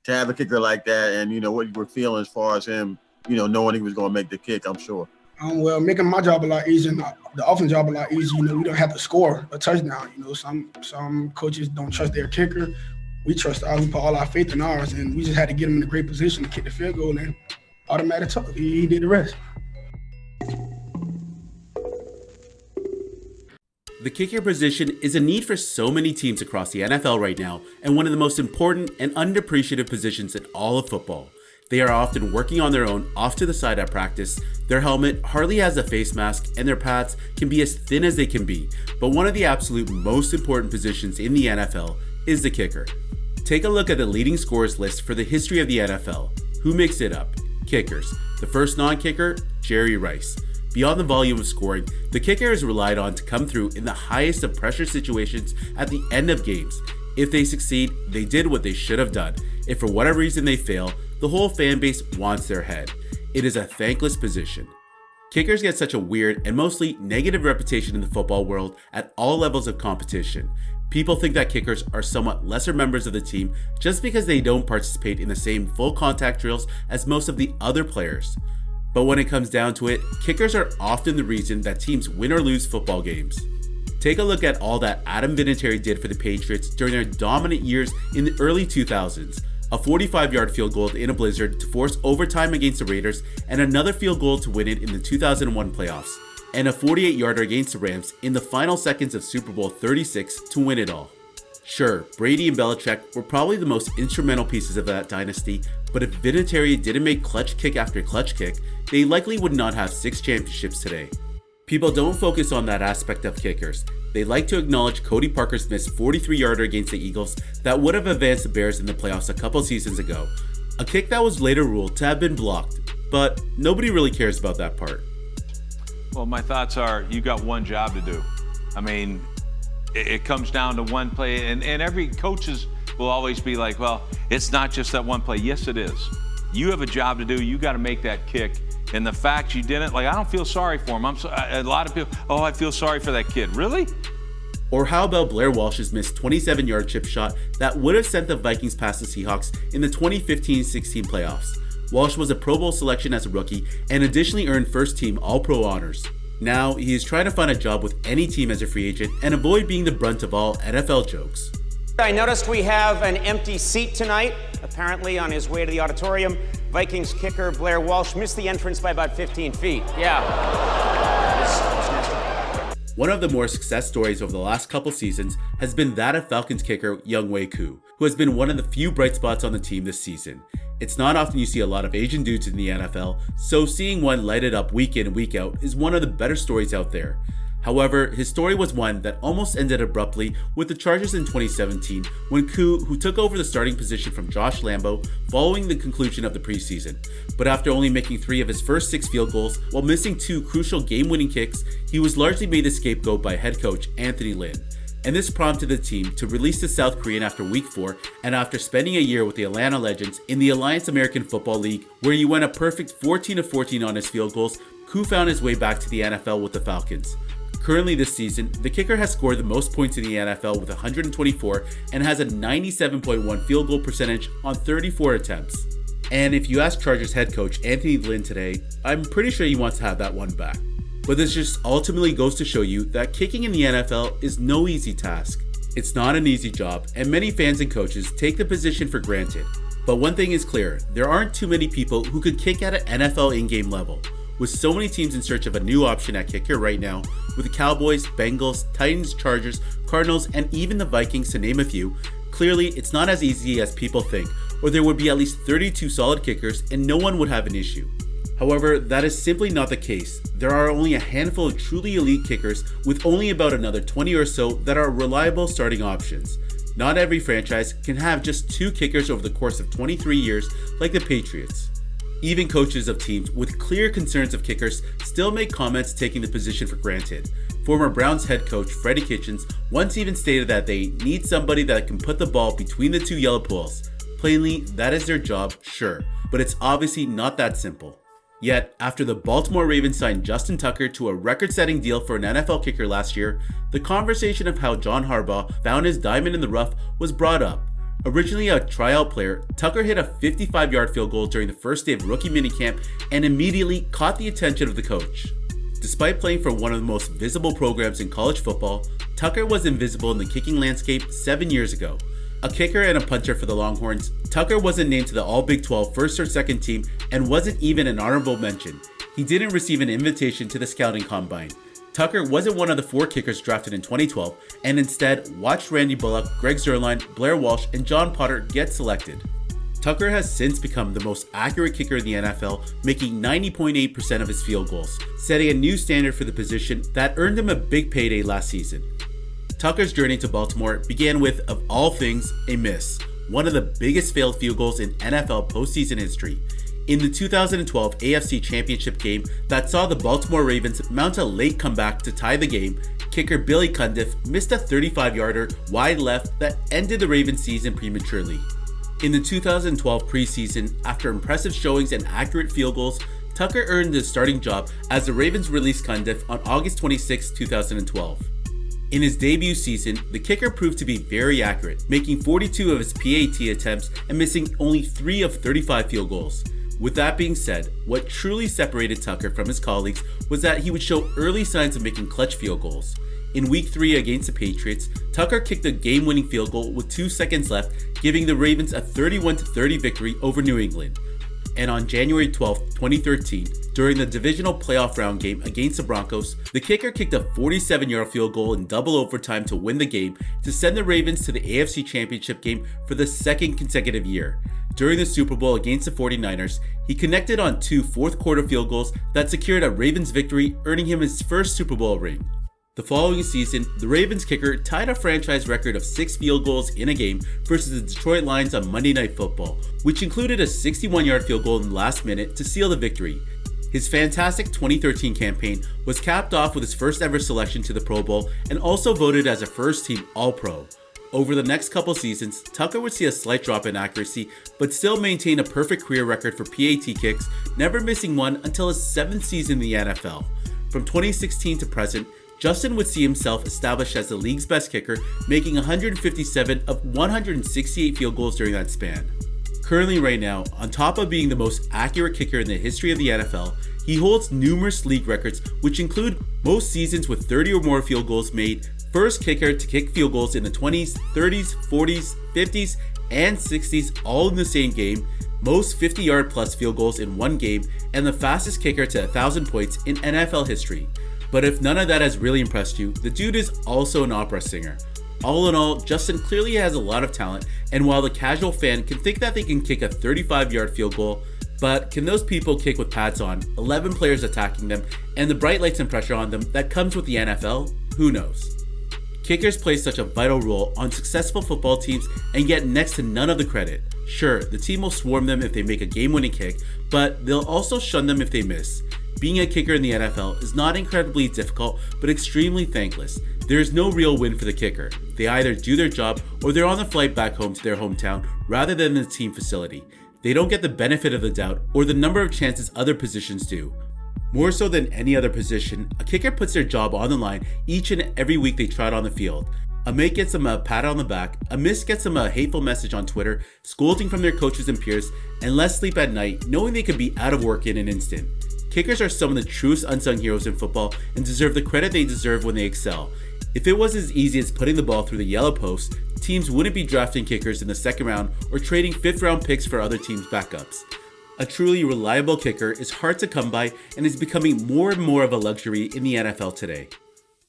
to have a kicker like that, and what you were feeling as far as him, knowing he was going to make the kick, I'm sure. Well, making my job a lot easier, and the offense job a lot easier. We don't have to score a touchdown. Some coaches don't trust their kicker. We trust ours. We put all our faith in ours, and we just had to get him in a great position to kick the field goal, and automatic talk. He did the rest. The kicker position is a need for so many teams across the NFL right now, and one of the most important and underappreciated positions in all of football. They are often working on their own off to the side at practice. Their helmet hardly has a face mask, and their pads can be as thin as they can be. But one of the absolute most important positions in the NFL is the kicker. Take a look at the leading scorers list for the history of the NFL. Who makes it up? Kickers. The first non-kicker, Jerry Rice. Beyond the volume of scoring, the kicker is relied on to come through in the highest of pressure situations at the end of games. If they succeed, they did what they should have done. If for whatever reason they fail, the whole fan base wants their head. It is a thankless position. Kickers get such a weird and mostly negative reputation in the football world at all levels of competition. People think that kickers are somewhat lesser members of the team just because they don't participate in the same full contact drills as most of the other players. But when it comes down to it, kickers are often the reason that teams win or lose football games. Take a look at all that Adam Vinatieri did for the Patriots during their dominant years in the early 2000s. A 45-yard field goal in a blizzard to force overtime against the Raiders, and another field goal to win it in the 2001 playoffs, and a 48-yarder against the Rams in the final seconds of Super Bowl 36 to win it all. Sure, Brady and Belichick were probably the most instrumental pieces of that dynasty, but if Vinatieri didn't make clutch kick after clutch kick, they likely would not have 6 championships today. People don't focus on that aspect of kickers. They like to acknowledge Cody Parker's missed 43-yarder against the Eagles that would have advanced the Bears in the playoffs a couple seasons ago. A kick that was later ruled to have been blocked, but nobody really cares about that part. Well, my thoughts are you got one job to do. I mean, it comes down to one play, and every coaches will always be like, well, it's not just that one play. Yes, it is. You have a job to do. You got to make that kick. And the fact you didn't, I don't feel sorry for him. A lot of people, I feel sorry for that kid. Really? Or how about Blair Walsh's missed 27-yard chip shot that would have sent the Vikings past the Seahawks in the 2015-16 playoffs? Walsh was a Pro Bowl selection as a rookie and additionally earned first-team All-Pro honors. Now, he is trying to find a job with any team as a free agent and avoid being the brunt of all NFL jokes. I noticed we have an empty seat tonight. Apparently, on his way to the auditorium, Vikings kicker Blair Walsh missed the entrance by about 15 feet. Yeah. One of the more success stories over the last couple seasons has been that of Falcons kicker Younghoe Koo, who has been one of the few bright spots on the team this season. It's not often you see a lot of Asian dudes in the NFL, so seeing one light it up week in and week out is one of the better stories out there. However, his story was one that almost ended abruptly with the Chargers in 2017 when Koo, who took over the starting position from Josh Lambo following the conclusion of the preseason. But after only making 3 of his first 6 field goals while missing 2 crucial game-winning kicks, he was largely made the scapegoat by head coach Anthony Lynn. And this prompted the team to release the South Korean after week 4 and after spending a year with the Atlanta Legends in the Alliance American Football League, where he went a perfect 14 of 14 on his field goals. Koo found his way back to the NFL with the Falcons. Currently this season, the kicker has scored the most points in the NFL with 124 and has a 97.1 field goal percentage on 34 attempts. And if you ask Chargers head coach Anthony Lynn today, I'm pretty sure he wants to have that one back. But this just ultimately goes to show you that kicking in the NFL is no easy task. It's not an easy job, and many fans and coaches take the position for granted. But one thing is clear, there aren't too many people who could kick at an NFL in-game level. With so many teams in search of a new option at kicker right now, with the Cowboys, Bengals, Titans, Chargers, Cardinals, and even the Vikings to name a few, clearly it's not as easy as people think, or there would be at least 32 solid kickers and no one would have an issue. However, that is simply not the case. There are only a handful of truly elite kickers, with only about another 20 or so that are reliable starting options. Not every franchise can have just 2 kickers over the course of 23 years like the Patriots. Even coaches of teams with clear concerns of kickers still make comments taking the position for granted. Former Browns head coach Freddie Kitchens once even stated that they need somebody that can put the ball between the 2 yellow poles. Plainly, that is their job, sure, but it's obviously not that simple. Yet, after the Baltimore Ravens signed Justin Tucker to a record-setting deal for an NFL kicker last year, the conversation of how John Harbaugh found his diamond in the rough was brought up. Originally a tryout player, Tucker hit a 55-yard field goal during the first day of rookie minicamp and immediately caught the attention of the coach. Despite playing for one of the most visible programs in college football, Tucker was invisible in the kicking landscape 7 years ago. A kicker and a punter for the Longhorns, Tucker wasn't named to the All Big 12 first or second team and wasn't even an honorable mention. He didn't receive an invitation to the scouting combine. Tucker wasn't one of the 4 kickers drafted in 2012 and instead watched Randy Bullock, Greg Zuerlein, Blair Walsh, and John Potter get selected. Tucker has since become the most accurate kicker in the NFL, making 90.8% of his field goals, setting a new standard for the position that earned him a big payday last season. Tucker's journey to Baltimore began with, of all things, a miss, one of the biggest failed field goals in NFL postseason history. In the 2012 AFC Championship game that saw the Baltimore Ravens mount a late comeback to tie the game, kicker Billy Cundiff missed a 35-yarder wide left that ended the Ravens season prematurely. In the 2012 preseason, after impressive showings and accurate field goals, Tucker earned his starting job as the Ravens released Cundiff on August 26, 2012. In his debut season, the kicker proved to be very accurate, making 42 of his PAT attempts and missing only 3 of 35 field goals. With that being said, what truly separated Tucker from his colleagues was that he would show early signs of making clutch field goals. In Week 3 against the Patriots, Tucker kicked a game-winning field goal with 2 seconds left, giving the Ravens a 31-30 victory over New England. And on January 12, 2013, during the divisional playoff round game against the Broncos, the kicker kicked a 47-yard field goal in double overtime to win the game to send the Ravens to the AFC Championship game for the second consecutive year. During the Super Bowl against the 49ers, he connected on 2 fourth-quarter field goals that secured a Ravens victory, earning him his first Super Bowl ring. The following season, the Ravens kicker tied a franchise record of 6 field goals in a game versus the Detroit Lions on Monday Night Football, which included a 61-yard field goal in the last minute to seal the victory. His fantastic 2013 campaign was capped off with his first ever selection to the Pro Bowl and also voted as a first-team All-Pro. Over the next couple seasons, Tucker would see a slight drop in accuracy, but still maintain a perfect career record for PAT kicks, never missing one until his 7th season in the NFL. From 2016 to present, Justin would see himself established as the league's best kicker, making 157 of 168 field goals during that span. Currently right now, on top of being the most accurate kicker in the history of the NFL, he holds numerous league records which include most seasons with 30 or more field goals made, first kicker to kick field goals in the 20s, 30s, 40s, 50s, and 60s all in the same game, most 50-yard plus field goals in one game, and the fastest kicker to 1,000 points in NFL history. But if none of that has really impressed you, the dude is also an opera singer. All in all, Justin clearly has a lot of talent, and while the casual fan can think that they can kick a 35-yard field goal, but can those people kick with pads on, 11 players attacking them, and the bright lights and pressure on them that comes with the NFL? Who knows? Kickers play such a vital role on successful football teams and get next to none of the credit. Sure, the team will swarm them if they make a game-winning kick, but they'll also shun them if they miss. Being a kicker in the NFL is not incredibly difficult, but extremely thankless. There is no real win for the kicker. They either do their job or they're on the flight back home to their hometown rather than the team facility. They don't get the benefit of the doubt or the number of chances other positions do. More so than any other position, a kicker puts their job on the line each and every week they trot on the field. A make gets them a pat on the back, a miss gets them a hateful message on Twitter, scolding from their coaches and peers, and less sleep at night knowing they could be out of work in an instant. Kickers are some of the truest unsung heroes in football and deserve the credit they deserve when they excel. If it was as easy as putting the ball through the yellow post, teams wouldn't be drafting kickers in the second round or trading 5th round picks for other teams' backups. A truly reliable kicker is hard to come by and is becoming more and more of a luxury in the NFL today.